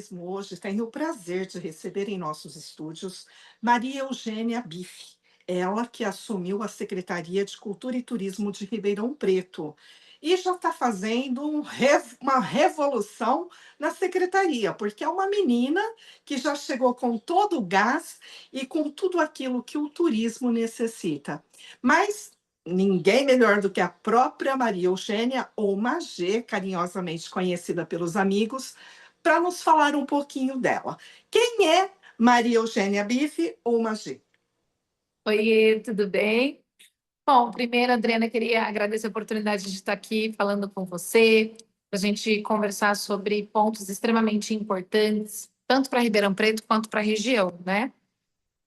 Turismo hoje tem o prazer de receber em nossos estúdios Maria Eugênia Bife, ela que assumiu a Secretaria de Cultura e Turismo de Ribeirão Preto e já está fazendo uma revolução na secretaria, porque é uma menina que já chegou com todo o gás e com tudo aquilo que o turismo necessita. Mas ninguém melhor do que a própria Maria Eugênia, ou Magê, carinhosamente conhecida pelos amigos, para nos falar um pouquinho dela. Quem é Maria Eugênia Bife ou Magê? Oiê, tudo bem? Bom, primeiro, Adriana, queria agradecer a oportunidade de estar aqui falando com você, para a gente conversar sobre pontos extremamente importantes, tanto para Ribeirão Preto quanto para a região, né?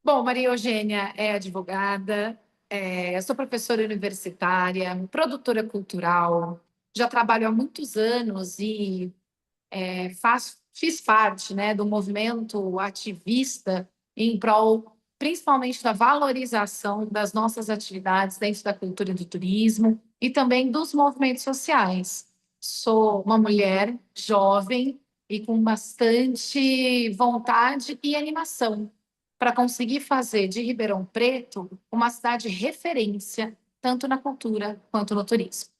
Bom, Maria Eugênia é advogada, eu sou professora universitária, produtora cultural, já trabalho há muitos anos e fiz parte, né, do movimento ativista em prol, principalmente, da valorização das nossas atividades dentro da cultura e do turismo e também dos movimentos sociais. Sou uma mulher jovem e com bastante vontade e animação para conseguir fazer de Ribeirão Preto uma cidade referência, tanto na cultura quanto no turismo.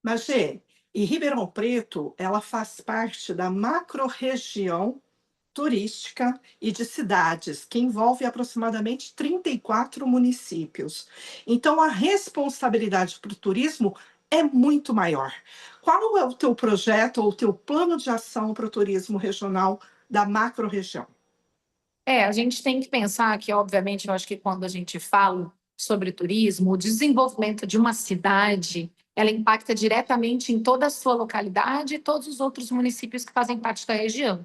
Magê, e Ribeirão Preto, ela faz parte da macro-região turística e de cidades, que envolve aproximadamente 34 municípios. Então, a responsabilidade para o turismo é muito maior. Qual é o teu projeto ou o teu plano de ação para o turismo regional da macro-região? A gente tem que pensar que, obviamente, eu acho que quando a gente fala sobre turismo, o desenvolvimento de uma cidade, ela impacta diretamente em toda a sua localidade e todos os outros municípios que fazem parte da região.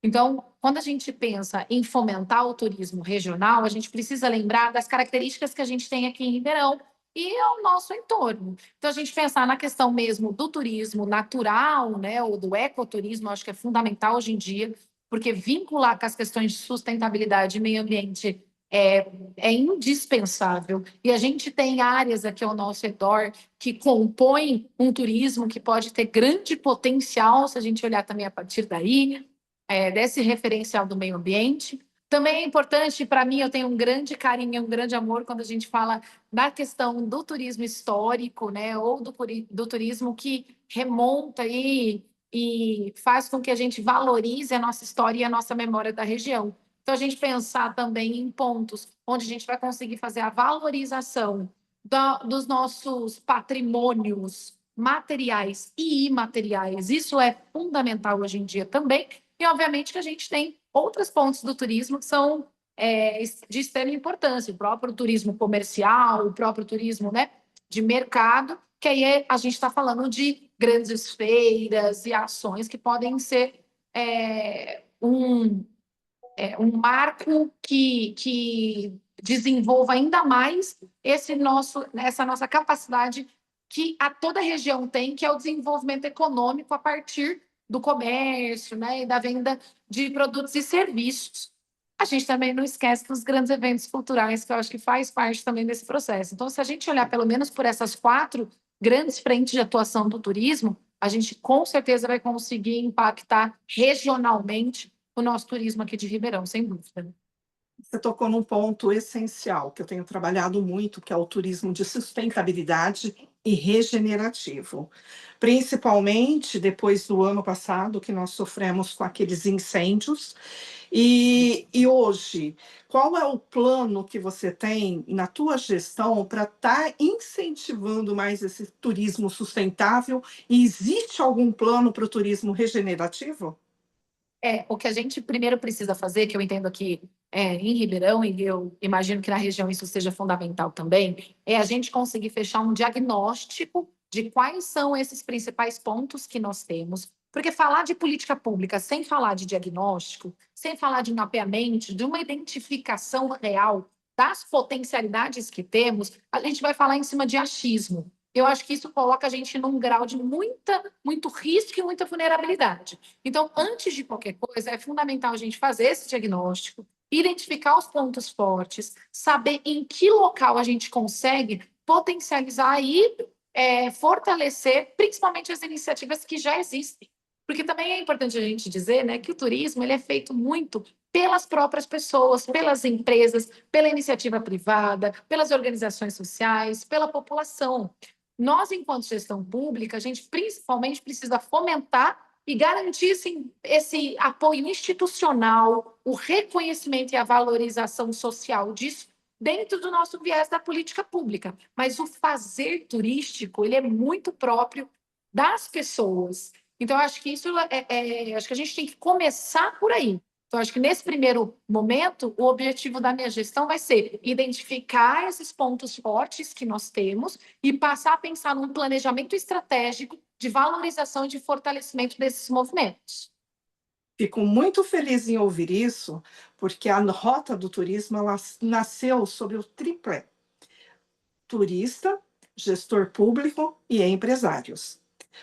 Então, quando a gente pensa em fomentar o turismo regional, a gente precisa lembrar das características que a gente tem aqui em Ribeirão e ao nosso entorno. Então, a gente pensar na questão mesmo do turismo natural, né, ou do ecoturismo, acho que é fundamental hoje em dia, porque vincular com as questões de sustentabilidade e meio ambiente é indispensável. E a gente tem áreas aqui ao nosso redor que compõem um turismo que pode ter grande potencial, se a gente olhar também a partir daí, desse referencial do meio ambiente. Também é importante, para mim, eu tenho um grande carinho, um grande amor quando a gente fala da questão do turismo histórico, né, ou do turismo que remonta e faz com que a gente valorize a nossa história e a nossa memória da região. Então, a gente pensar também em pontos onde a gente vai conseguir fazer a valorização dos nossos patrimônios materiais e imateriais. Isso é fundamental hoje em dia também. E, obviamente, que a gente tem outros pontos do turismo que são de extrema importância, o próprio turismo comercial, o próprio turismo, né, de mercado, que aí a gente está falando de grandes feiras e ações que podem ser um marco que desenvolva ainda mais essa nossa capacidade que a toda a região tem, que é o desenvolvimento econômico a partir do comércio, né, e da venda de produtos e serviços. A gente também não esquece dos grandes eventos culturais, que eu acho que faz parte também desse processo. Então, se a gente olhar pelo menos por essas 4 grandes frentes de atuação do turismo, a gente com certeza vai conseguir impactar regionalmente o nosso turismo aqui de Ribeirão, sem dúvida. Você tocou num ponto essencial que eu tenho trabalhado muito, que é o turismo de sustentabilidade e regenerativo. Principalmente depois do ano passado, que nós sofremos com aqueles incêndios. E hoje, qual é o plano que você tem na tua gestão para estar incentivando mais esse turismo sustentável? E existe algum plano para o turismo regenerativo? O que a gente primeiro precisa fazer, que eu entendo aqui em Ribeirão, e eu imagino que na região isso seja fundamental também, é a gente conseguir fechar um diagnóstico de quais são esses principais pontos que nós temos. Porque falar de política pública sem falar de diagnóstico, sem falar de mapeamento, de uma identificação real das potencialidades que temos, a gente vai falar em cima de achismo. Eu acho que isso coloca a gente num grau de muito risco e muita vulnerabilidade. Então, antes de qualquer coisa, é fundamental a gente fazer esse diagnóstico, identificar os pontos fortes, saber em que local a gente consegue potencializar e fortalecer, principalmente as iniciativas que já existem. Porque também é importante a gente dizer, né, que o turismo ele é feito muito pelas próprias pessoas, pelas empresas, pela iniciativa privada, pelas organizações sociais, pela população. Nós, enquanto gestão pública, a gente principalmente precisa fomentar e garantir esse apoio institucional, o reconhecimento e a valorização social disso dentro do nosso viés da política pública. Mas o fazer turístico, ele é muito próprio das pessoas. Então, acho que acho que a gente tem que começar por aí. Então, acho que nesse primeiro momento, o objetivo da minha gestão vai ser identificar esses pontos fortes que nós temos e passar a pensar num planejamento estratégico de valorização e de fortalecimento desses movimentos. Fico muito feliz em ouvir isso, porque a Rota do Turismo ela nasceu sobre o tripé: turista, gestor público e empresários.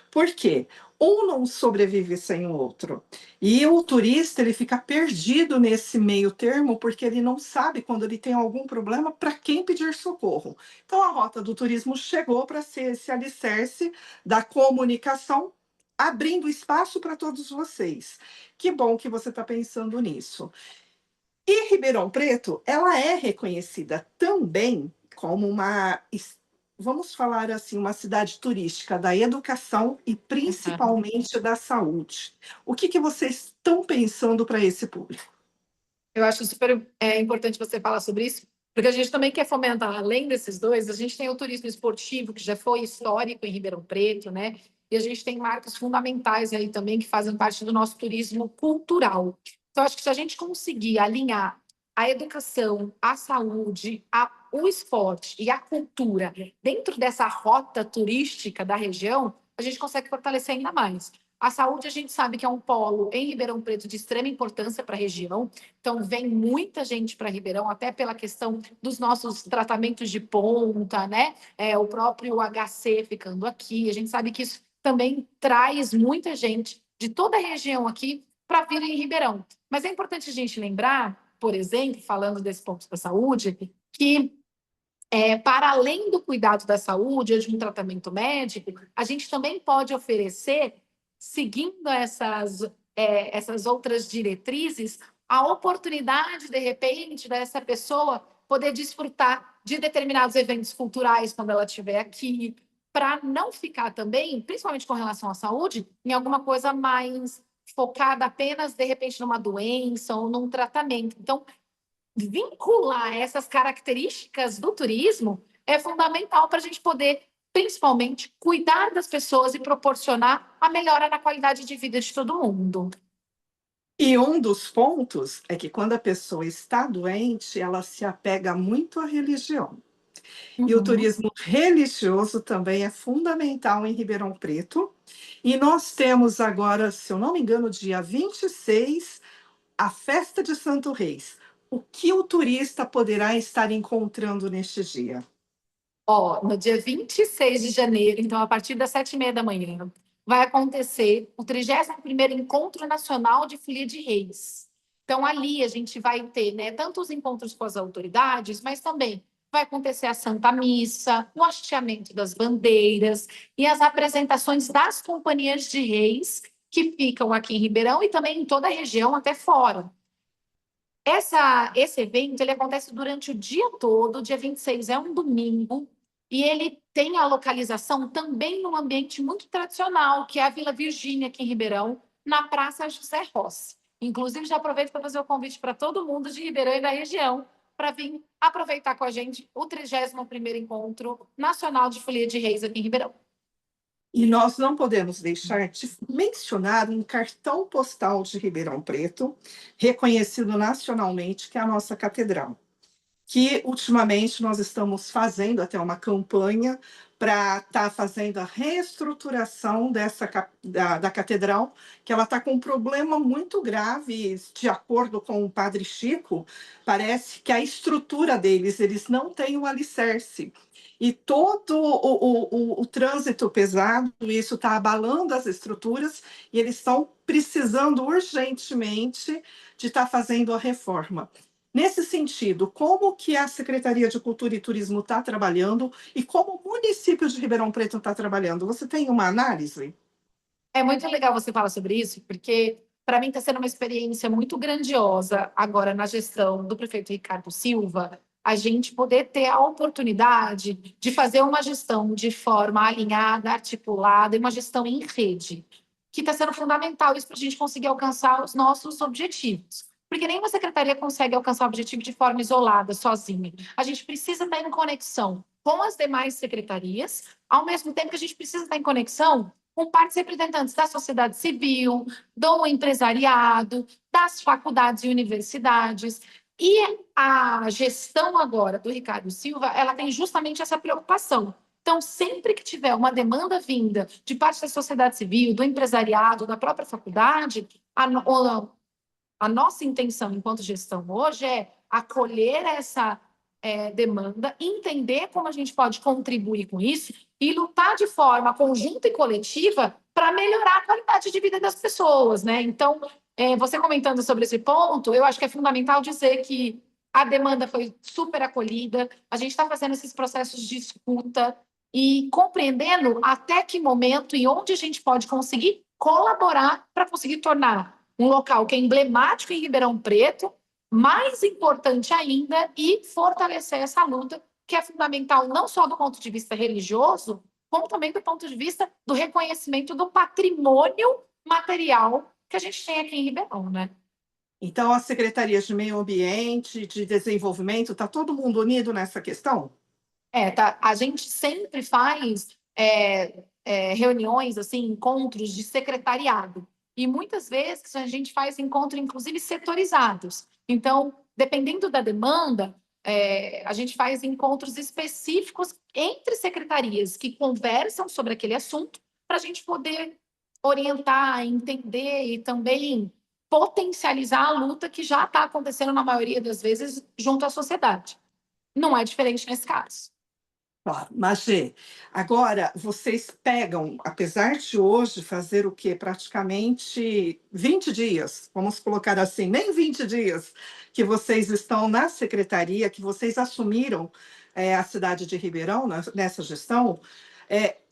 Por quê? Um não sobrevive sem o outro. E o turista ele fica perdido nesse meio termo porque ele não sabe quando ele tem algum problema para quem pedir socorro. Então a Rota do Turismo chegou para ser esse alicerce da comunicação, abrindo espaço para todos vocês. Que bom que você está pensando nisso. E Ribeirão Preto, ela é reconhecida também como uma, vamos falar assim, uma cidade turística da educação e principalmente da saúde. O que vocês estão pensando para esse público? Eu acho super importante você falar sobre isso, porque a gente também quer fomentar, além desses dois, a gente tem o turismo esportivo, que já foi histórico em Ribeirão Preto, né? E a gente tem marcas fundamentais aí também que fazem parte do nosso turismo cultural. Então, acho que se a gente conseguir alinhar a educação, a saúde, o esporte e a cultura dentro dessa rota turística da região, a gente consegue fortalecer ainda mais. A saúde, a gente sabe que é um polo em Ribeirão Preto de extrema importância para a região. Então, vem muita gente para Ribeirão, até pela questão dos nossos tratamentos de ponta, né? O próprio HC ficando aqui. A gente sabe que isso também traz muita gente de toda a região aqui para vir em Ribeirão. Mas é importante a gente lembrar, por exemplo, falando desse ponto da saúde, que para além do cuidado da saúde ou de um tratamento médico, a gente também pode oferecer, seguindo essas outras diretrizes, a oportunidade, de repente, dessa pessoa poder desfrutar de determinados eventos culturais quando ela estiver aqui, para não ficar também, principalmente com relação à saúde, em alguma coisa mais focada apenas, de repente, numa doença ou num tratamento. Então, vincular essas características do turismo é fundamental para a gente poder, principalmente, cuidar das pessoas e proporcionar a melhora na qualidade de vida de todo mundo. E um dos pontos é que quando a pessoa está doente, ela se apega muito à religião. E o Uhum. turismo religioso também é fundamental em Ribeirão Preto. E nós temos agora, se eu não me engano, dia 26, a festa de Santo Reis. O que o turista poderá estar encontrando neste dia? No dia 26 de janeiro, então, a partir das 7h30 da manhã, vai acontecer o 31º Encontro Nacional de Folia de Reis. Então, ali a gente vai ter, né, tanto os encontros com as autoridades, mas também vai acontecer a Santa Missa, o hasteamento das bandeiras e as apresentações das companhias de reis que ficam aqui em Ribeirão e também em toda a região, até fora. Esse evento ele acontece durante o dia todo, dia 26 é um domingo, e ele tem a localização também num ambiente muito tradicional, que é a Vila Virgínia, aqui em Ribeirão, na Praça José Rossi. Inclusive, já aproveito para fazer o convite para todo mundo de Ribeirão e da região, para vir aproveitar com a gente o 31º Encontro Nacional de Folia de Reis aqui em Ribeirão. E nós não podemos deixar de mencionar um cartão postal de Ribeirão Preto, reconhecido nacionalmente, que é a nossa catedral. Que ultimamente nós estamos fazendo até uma campanha para estar fazendo a reestruturação da catedral, que ela está com um problema muito grave, de acordo com o padre Chico, parece que a estrutura deles, eles não têm o alicerce. E todo o trânsito pesado, isso está abalando as estruturas, e eles estão precisando urgentemente de estar fazendo a reforma. Nesse sentido, como que a Secretaria de Cultura e Turismo está trabalhando e como o município de Ribeirão Preto está trabalhando? Você tem uma análise? É muito legal você falar sobre isso, porque para mim está sendo uma experiência muito grandiosa agora na gestão do prefeito Ricardo Silva, a gente poder ter a oportunidade de fazer uma gestão de forma alinhada, articulada e uma gestão em rede, que está sendo fundamental isso para a gente conseguir alcançar os nossos objetivos. Porque nenhuma secretaria consegue alcançar o objetivo de forma isolada, sozinha. A gente precisa estar em conexão com as demais secretarias, ao mesmo tempo que a gente precisa estar em conexão com partes representantes da sociedade civil, do empresariado, das faculdades e universidades. E a gestão agora do Ricardo Silva, ela tem justamente essa preocupação. Então, sempre que tiver uma demanda vinda de parte da sociedade civil, do empresariado, da própria faculdade, a nossa intenção enquanto gestão hoje é acolher essa demanda, entender como a gente pode contribuir com isso e lutar de forma conjunta e coletiva para melhorar a qualidade de vida das pessoas, né? Então, você comentando sobre esse ponto, eu acho que é fundamental dizer que a demanda foi super acolhida, a gente está fazendo esses processos de escuta e compreendendo até que momento e onde a gente pode conseguir colaborar para conseguir tornar um local que é emblemático em Ribeirão Preto, mais importante ainda, e fortalecer essa luta, que é fundamental não só do ponto de vista religioso, como também do ponto de vista do reconhecimento do patrimônio material que a gente tem aqui em Ribeirão, né? Então, as secretarias de meio ambiente, de desenvolvimento, está todo mundo unido nessa questão? Tá, a gente sempre faz reuniões, assim, encontros de secretariado. E muitas vezes a gente faz encontros, inclusive, setorizados. Então, dependendo da demanda, a gente faz encontros específicos entre secretarias que conversam sobre aquele assunto, para a gente poder orientar, entender e também potencializar a luta que já está acontecendo, na maioria das vezes, junto à sociedade. Não é diferente nesse caso. Claro, mas, Gê, agora vocês pegam, apesar de hoje fazer o quê? Praticamente 20 dias, vamos colocar assim, nem 20 dias que vocês estão na secretaria, que vocês assumiram a cidade de Ribeirão nessa gestão,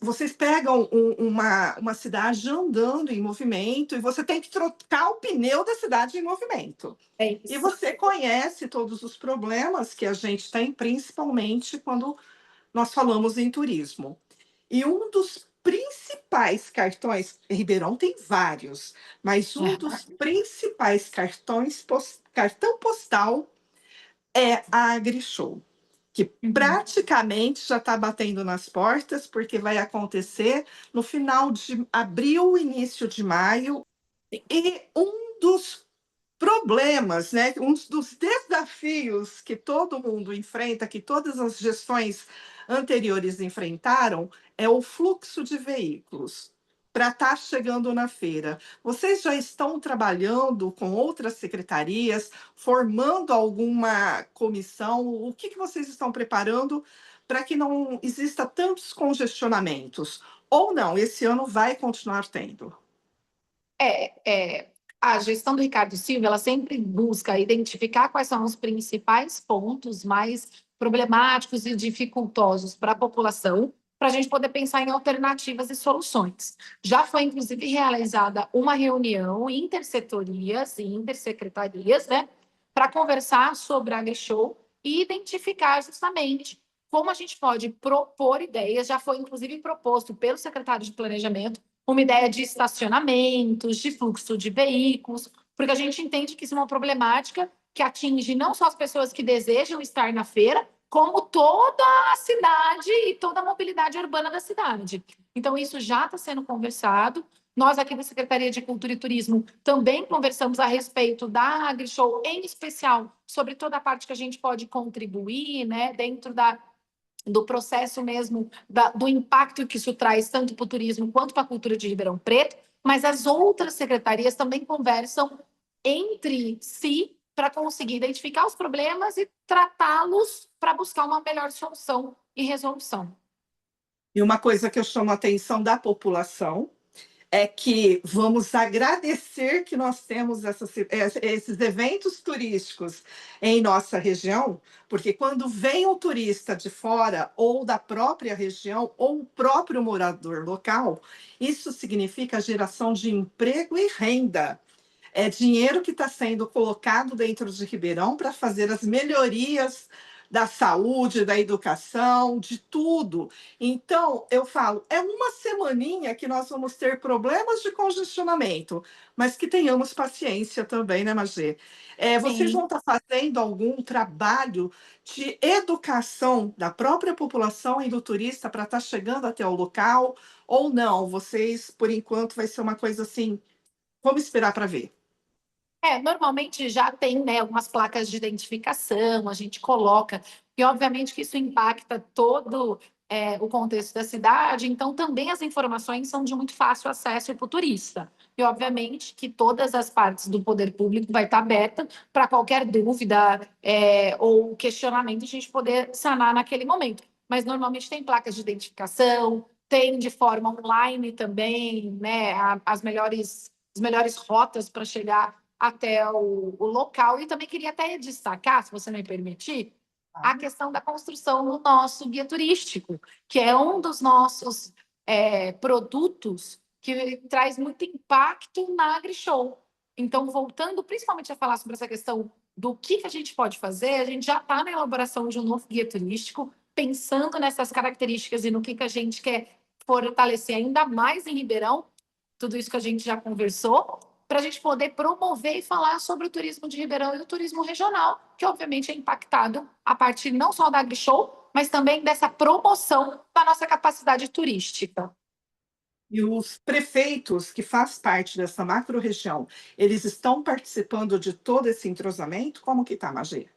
vocês pegam uma cidade andando em movimento e você tem que trocar o pneu da cidade em movimento. É E isso. você conhece todos os problemas que a gente tem, principalmente quando nós falamos em turismo. E um dos principais cartões, Ribeirão tem vários, mas um dos principais cartão postal é a AgriShow, que Uhum. praticamente já está batendo nas portas, porque vai acontecer no final de abril, início de maio, e um dos problemas, né? Um dos desafios que todo mundo enfrenta, que todas as gestões anteriores enfrentaram, é o fluxo de veículos para estar chegando na feira. Vocês já estão trabalhando com outras secretarias, formando alguma comissão? O que vocês estão preparando para que não exista tantos congestionamentos? Ou não, esse ano vai continuar tendo? A gestão do Ricardo Silva, ela sempre busca identificar quais são os principais pontos mais problemáticos e dificultosos para a população, para a gente poder pensar em alternativas e soluções. Já foi, inclusive, realizada uma reunião intersetorias e intersecretarias, né, para conversar sobre a AgriShow e identificar justamente como a gente pode propor ideias. Já foi, inclusive, proposto pelo secretário de Planejamento uma ideia de estacionamentos, de fluxo de veículos, porque a gente entende que isso é uma problemática que atinge não só as pessoas que desejam estar na feira, como toda a cidade e toda a mobilidade urbana da cidade. Então, isso já está sendo conversado. Nós, aqui da Secretaria de Cultura e Turismo, também conversamos a respeito da AgriShow, em especial sobre toda a parte que a gente pode contribuir, né, dentro do processo mesmo, do impacto que isso traz tanto para o turismo quanto para a cultura de Ribeirão Preto, mas as outras secretarias também conversam entre si para conseguir identificar os problemas e tratá-los para buscar uma melhor solução e resolução. E uma coisa que eu chamo a atenção da população é que vamos agradecer que nós temos esses eventos turísticos em nossa região, porque quando vem um turista de fora ou da própria região ou o próprio morador local, isso significa geração de emprego e renda. É dinheiro que está sendo colocado dentro de Ribeirão para fazer as melhorias da saúde, da educação, de tudo. Então, eu falo, é uma semaninha que nós vamos ter problemas de congestionamento, mas que tenhamos paciência também, né, Magê? Vocês vão Sim. estar fazendo algum trabalho de educação da própria população e do turista para estar chegando até o local, ou não? Vocês, por enquanto, vai ser uma coisa assim, vamos esperar para ver. Normalmente já tem, né, algumas placas de identificação, a gente coloca, e obviamente que isso impacta todo o contexto da cidade, então também as informações são de muito fácil acesso para o turista. E obviamente que todas as partes do poder público vai estar aberta para qualquer dúvida ou questionamento a gente poder sanar naquele momento. Mas normalmente tem placas de identificação, tem de forma online também, né, as melhores rotas para chegar até o local. E também queria até destacar, se você me permitir, a questão da construção do nosso guia turístico, que é um dos nossos produtos que traz muito impacto na AgriShow. Então, voltando principalmente a falar sobre essa questão do que a gente pode fazer, a gente já está na elaboração de um novo guia turístico, pensando nessas características e no que a gente quer fortalecer ainda mais em Ribeirão, tudo isso que a gente já conversou, para a gente poder promover e falar sobre o turismo de Ribeirão e o turismo regional, que obviamente é impactado a partir não só da AgriShow, mas também dessa promoção da nossa capacidade turística. E os prefeitos que faz parte dessa macro-região, eles estão participando de todo esse entrosamento? Como que está, Magê?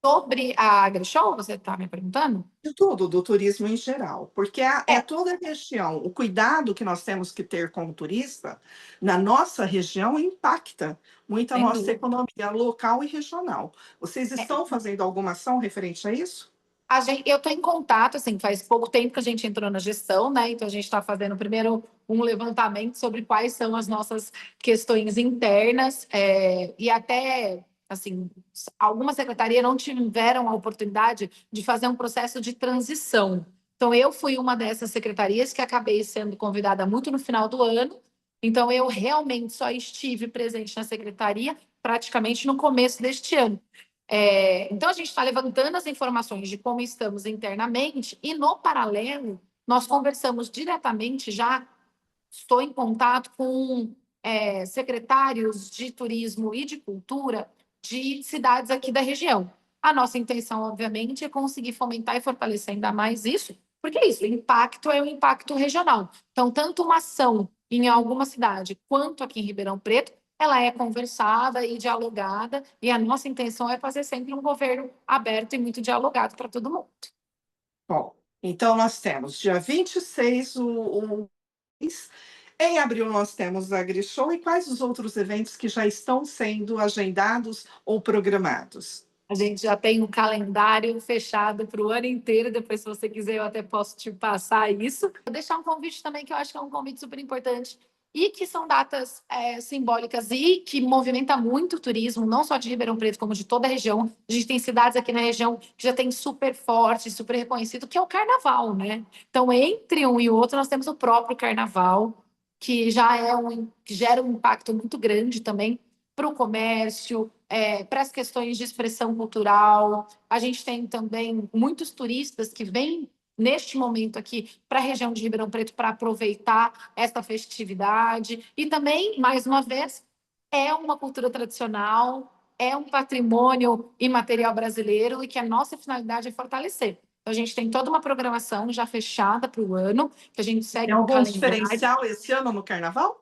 Sobre a AgriShow, você está me perguntando? De tudo, do turismo em geral, porque é É, toda a região. O cuidado que nós temos que ter com o turista, na nossa região, impacta muito a sem nossa dúvida. economia local e regional. Vocês estão fazendo alguma ação referente a isso? Eu estou em contato, assim, faz pouco tempo que a gente entrou na gestão, né? Então a gente está fazendo primeiro um levantamento sobre quais são as nossas questões internas, e até assim, algumas secretarias não tiveram a oportunidade de fazer um processo de transição. Então, eu fui uma dessas secretarias que acabei sendo convidada muito no final do ano. Então, eu realmente só estive presente na secretaria praticamente no começo deste ano. Então, a gente está levantando as informações de como estamos internamente e, no paralelo, nós conversamos diretamente, já estou em contato com secretários de turismo e de cultura de cidades aqui da região. A nossa intenção, obviamente, é conseguir fomentar e fortalecer ainda mais isso, porque é isso, o impacto é o impacto regional. Então, tanto uma ação em alguma cidade quanto aqui em Ribeirão Preto, ela é conversada e dialogada, e a nossa intenção é fazer sempre um governo aberto e muito dialogado para todo mundo. Bom, então nós temos dia 26 o mês. Em abril nós temos a AgriShow e quais os outros eventos que já estão sendo agendados ou programados? A gente já tem um calendário fechado para o ano inteiro. Depois, se você quiser, eu até posso te passar isso. Vou deixar um convite também, que eu acho que é um convite super importante, e que são datas simbólicas e que movimenta muito o turismo, não só de Ribeirão Preto, como de toda a região. A gente tem cidades aqui na região que já tem super forte, super reconhecido, que é o Carnaval, né? Então, entre um e o outro, nós temos o próprio Carnaval, que que gera um impacto muito grande também para o comércio, para as questões de expressão cultural. A gente tem também muitos turistas que vêm neste momento aqui para a região de Ribeirão Preto para aproveitar esta festividade. E também, mais uma vez, é uma cultura tradicional, é um patrimônio imaterial brasileiro e que a nossa finalidade é fortalecer. Então, a gente tem toda uma programação já fechada para o ano, que a gente segue Tem um algum calendário. diferencial esse ano no Carnaval?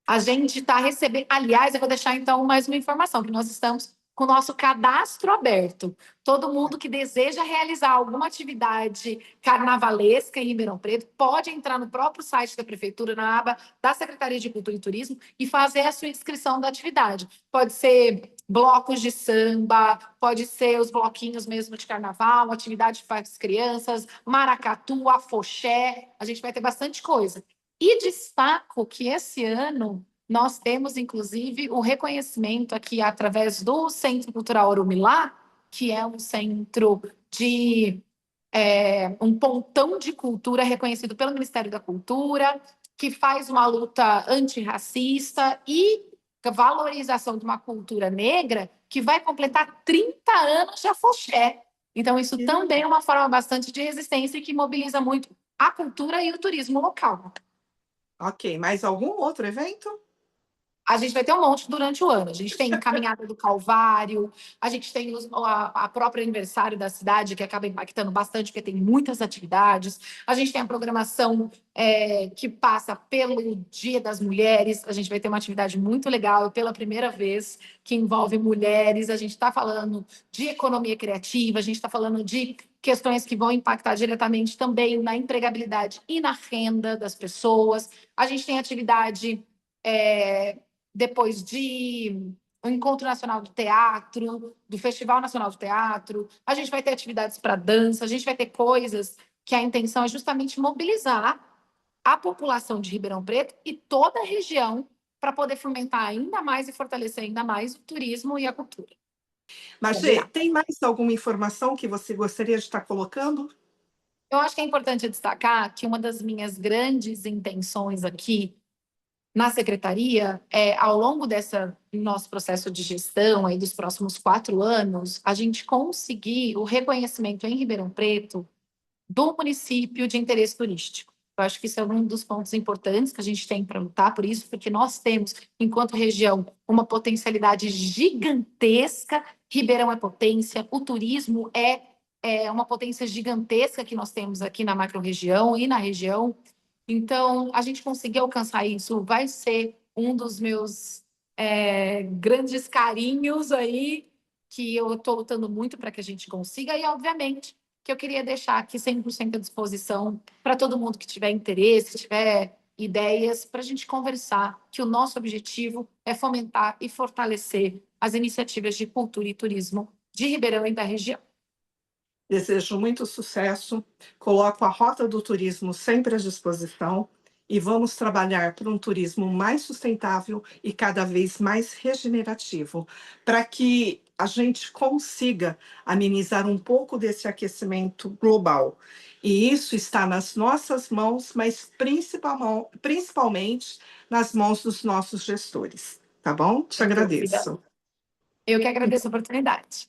A gente está recebendo. Aliás, eu vou deixar então mais uma informação: que nós estamos com o nosso cadastro aberto. Todo mundo que deseja realizar alguma atividade carnavalesca em Ribeirão Preto pode entrar no próprio site da Prefeitura, na aba da Secretaria de Cultura e Turismo, e fazer a sua inscrição da atividade. Pode ser blocos de samba, pode ser os bloquinhos mesmo de carnaval, atividade para as crianças, maracatu, afoxé. A gente vai ter bastante coisa. E destaco que esse ano nós temos, inclusive, o reconhecimento aqui através do Centro Cultural Orumilá, que é um centro de um pontão de cultura reconhecido pelo Ministério da Cultura, que faz uma luta antirracista e valorização de uma cultura negra que vai completar 30 anos de afoxé. Então, isso também é uma forma bastante de resistência e que mobiliza muito a cultura e o turismo local. Ok, mais algum outro evento? A gente vai ter um monte durante o ano. A gente tem Caminhada do Calvário, a gente tem a própria aniversário da cidade, que acaba impactando bastante, porque tem muitas atividades. A gente tem a programação que passa pelo Dia das Mulheres. A gente vai ter uma atividade muito legal, pela primeira vez, que envolve mulheres. A gente está falando de economia criativa, a gente está falando de questões que vão impactar diretamente também na empregabilidade e na renda das pessoas. A gente tem atividade depois de o Encontro Nacional do Teatro, do Festival Nacional do Teatro, a gente vai ter atividades para dança, a gente vai ter coisas que a intenção é justamente mobilizar a população de Ribeirão Preto e toda a região para poder fomentar ainda mais e fortalecer ainda mais o turismo e a cultura. Mas, Gê, tem mais alguma informação que você gostaria de estar colocando? Eu acho que é importante destacar que uma das minhas grandes intenções aqui na secretaria, ao longo desse nosso processo de gestão aí dos próximos 4 anos, a gente conseguir o reconhecimento em Ribeirão Preto do município de interesse turístico. Eu acho que isso é um dos pontos importantes que a gente tem para lutar por isso, porque nós temos, enquanto região, uma potencialidade gigantesca. Ribeirão é potência, o turismo é uma potência gigantesca que nós temos aqui na macro-região e na região. Então, a gente conseguir alcançar isso vai ser um dos meus grandes carinhos aí, que eu estou lutando muito para que a gente consiga, e, obviamente, que eu queria deixar aqui 100% à disposição para todo mundo que tiver interesse, tiver ideias, para a gente conversar, que o nosso objetivo é fomentar e fortalecer as iniciativas de cultura e turismo de Ribeirão e da região. Desejo muito sucesso, coloco a Rota do Turismo sempre à disposição e vamos trabalhar por um turismo mais sustentável e cada vez mais regenerativo, para que a gente consiga amenizar um pouco desse aquecimento global. E isso está nas nossas mãos, mas principalmente nas mãos dos nossos gestores. Tá bom? Te agradeço. Eu que agradeço a oportunidade.